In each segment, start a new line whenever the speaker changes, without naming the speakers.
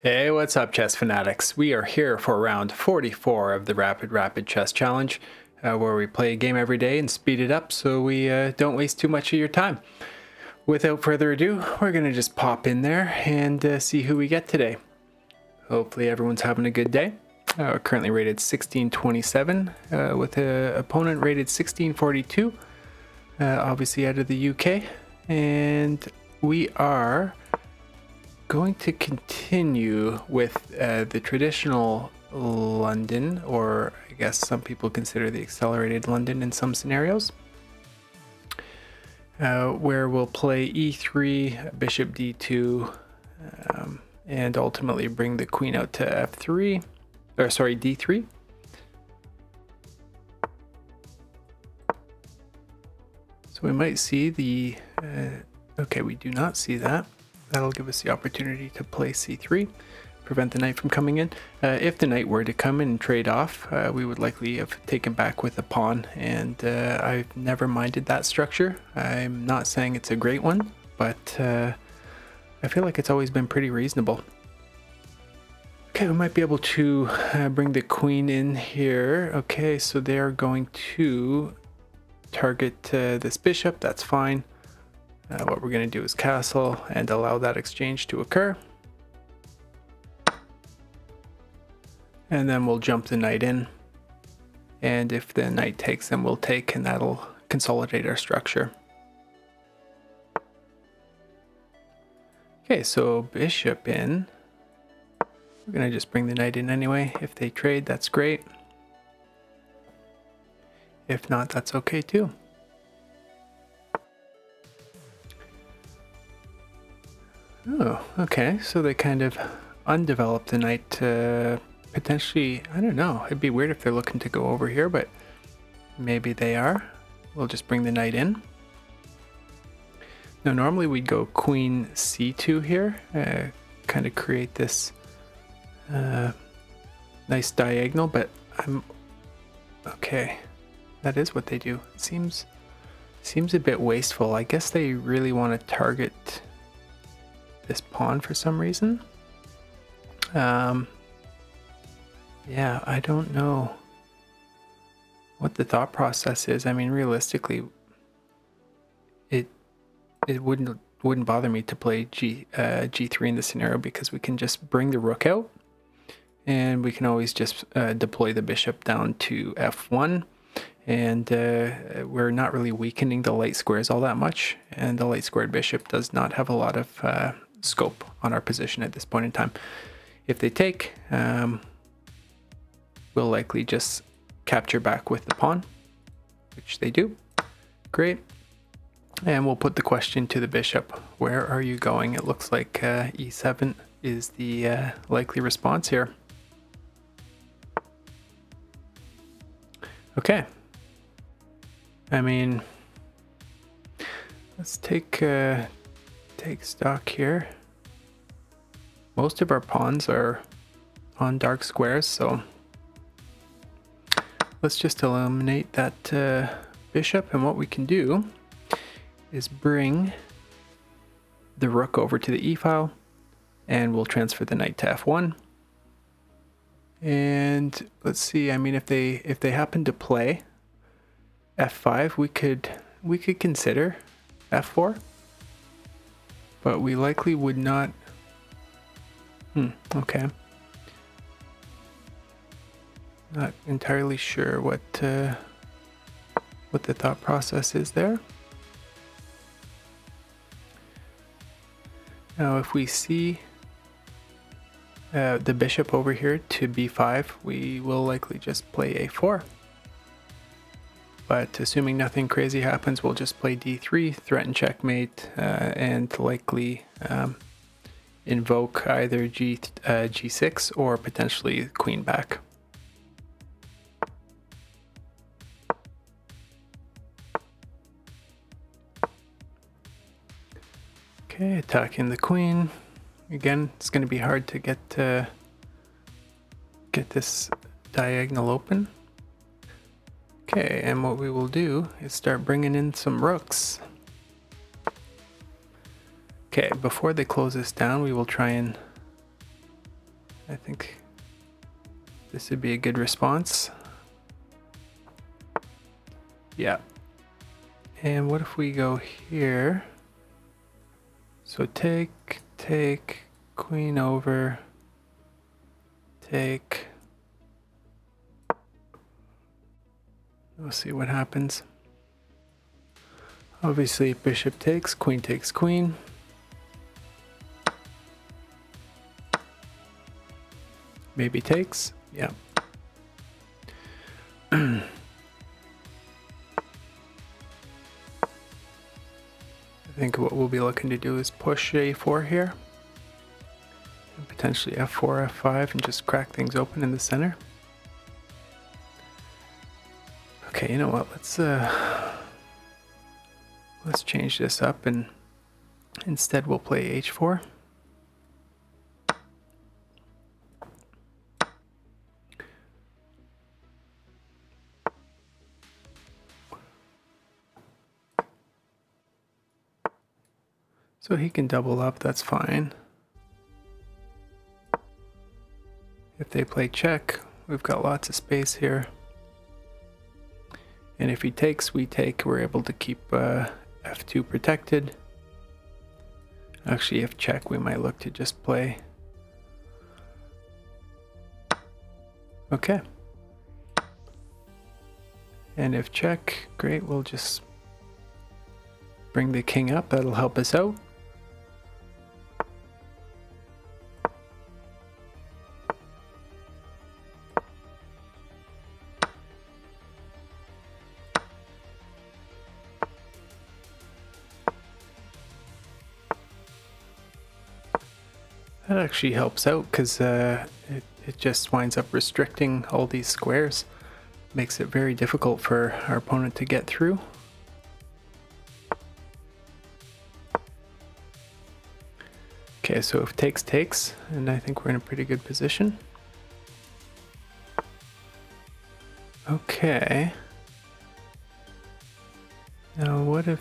Hey, what's up, chess fanatics? We are here for round 44 of the Rapid Chess Challenge, where we play a game every day and speed it up so we don't waste too much of your time. Without further ado, we're going to just pop in there and see who we get today. Hopefully everyone's having a good day. We're currently rated 1627 with an opponent rated 1642, obviously out of the UK. And we are going to continue with the traditional London, or I guess some people consider the accelerated London in some scenarios, where we'll play e3, bishop d2, and ultimately bring the queen out to f3, or sorry, d3. So we might see the, okay, we do not see that. That'll give us the opportunity to play c3, prevent the knight from coming in. If the knight were to come in and trade off, we would likely have taken back with a pawn, and I've never minded that structure. I'm not saying it's a great one, but I feel like it's always been pretty reasonable. Okay, we might be able to bring the queen in here. Okay, so they're going to target this bishop. That's fine. What we're going to do is castle and allow that exchange to occur. And then we'll jump the knight in. And if the knight takes, then we'll take, and that'll consolidate our structure. Okay, so bishop in. We're going to just bring the knight in anyway. If they trade, that's great. If not, that's okay too. Oh, okay, so they kind of undeveloped the knight, potentially, I don't know, it'd be weird if they're looking to go over here, but maybe they are. We'll just bring the knight in. Now normally we'd go queen c2 here, kind of create this nice diagonal, but okay, that is what they do. It seems a bit wasteful. I guess they really want to target this pawn for some reason. Yeah, I don't know what the thought process is. I mean, realistically, it wouldn't bother me to play g3 in this scenario, because we can just bring the rook out, and we can always just deploy the bishop down to f1, and we're not really weakening the light squares all that much, and the light squared bishop does not have a lot of scope on our position at this point in time. If they take, we'll likely just capture back with the pawn, which they do. Great. And we'll put the question to the bishop. Where are you going? It looks like e7 is the likely response here. Okay. I mean, let's take stock here. Most of our pawns are on dark squares, so let's just eliminate that bishop, and what we can do is bring the rook over to the e file, and we'll transfer the knight to f1. And let's see, I mean, if they happen to play f5, we could consider f4. But we likely would not. Okay. Not entirely sure what the thought process is there. Now, if we see the bishop over here to b5, we will likely just play a4. But assuming nothing crazy happens, we'll just play d3, threaten checkmate, and likely invoke either g6 or potentially queen back. Okay, attacking the queen. Again, it's going to be hard to get this diagonal open. Okay, and what we will do is start bringing in some rooks. Okay, before they close this down, we will try and I think this would be a good response. Yeah. And what if we go here? So take, queen over, take. We'll see what happens. Obviously, bishop takes queen. Maybe takes, yeah. I think what we'll be looking to do is push a4 here. And potentially f4, f5, and just crack things open in the center. Okay, you know what, let's change this up, and instead we'll play h4. So he can double up, that's fine. If they play check, we've got lots of space here. And if he takes, we take, we're able to keep f2 protected. Actually, if check, we might look to just play. Okay. And if check, great, we'll just bring the king up, that'll help us out. That actually helps out because it just winds up restricting all these squares. Makes it very difficult for our opponent to get through. Okay, so if takes, and I think we're in a pretty good position. Okay. Now what if...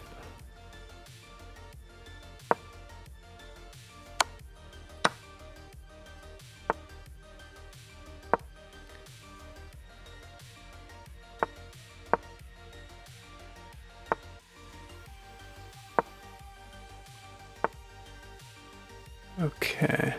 Okay.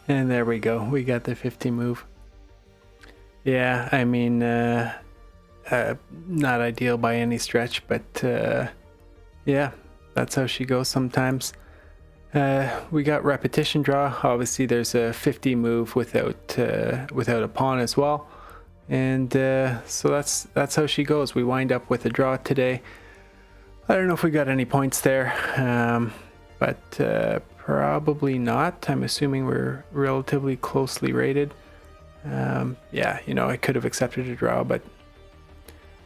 And there we go. We got the 50 move. Yeah, I mean, not ideal by any stretch, but yeah, that's how she goes sometimes. We got repetition draw. Obviously, there's a 50 move without a pawn as well, and so that's how she goes. We wind up with a draw today. I don't know if we got any points there, but probably not. I'm assuming we're relatively closely rated. Yeah, you know, I could have accepted a draw, but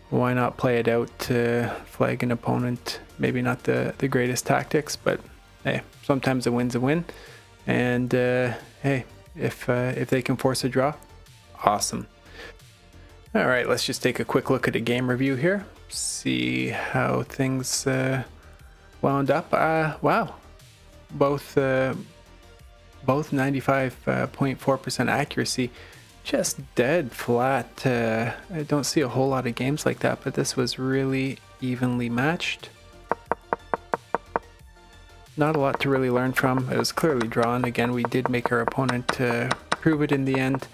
why not play it out to flag an opponent? Maybe not the greatest tactics, but hey, sometimes a win's a win. And hey, if they can force a draw, awesome. All right, let's just take a quick look at a game review here. See how things wound up. Wow, both 95.4% accuracy. Just dead flat. I don't see a whole lot of games like that, but this was really evenly matched. Not a lot to really learn from. It was clearly drawn. Again, we did make our opponent prove it in the end.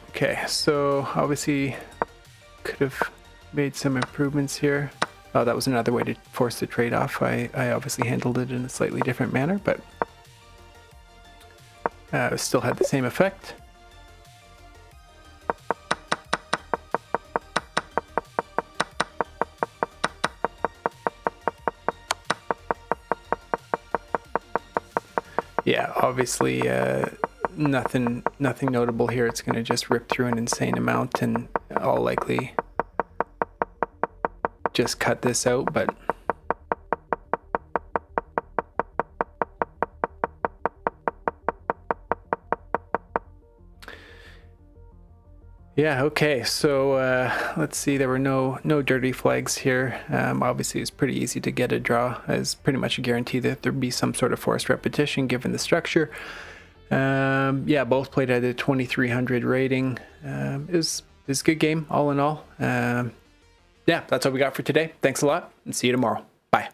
Okay, so obviously could have made some improvements here. Oh, that was another way to force the trade-off. I obviously handled it in a slightly different manner, but still had the same effect. Yeah, obviously nothing notable here. It's going to just rip through an insane amount, and I'll likely just cut this out, but Yeah, okay, so let's see, there were no dirty flags here. Obviously, it's pretty easy to get a draw. It's pretty much a guarantee that there'd be some sort of forced repetition given the structure. Yeah, both played at a 2300 rating. It was a good game, all in all. Yeah, that's all we got for today. Thanks a lot, and see you tomorrow. Bye.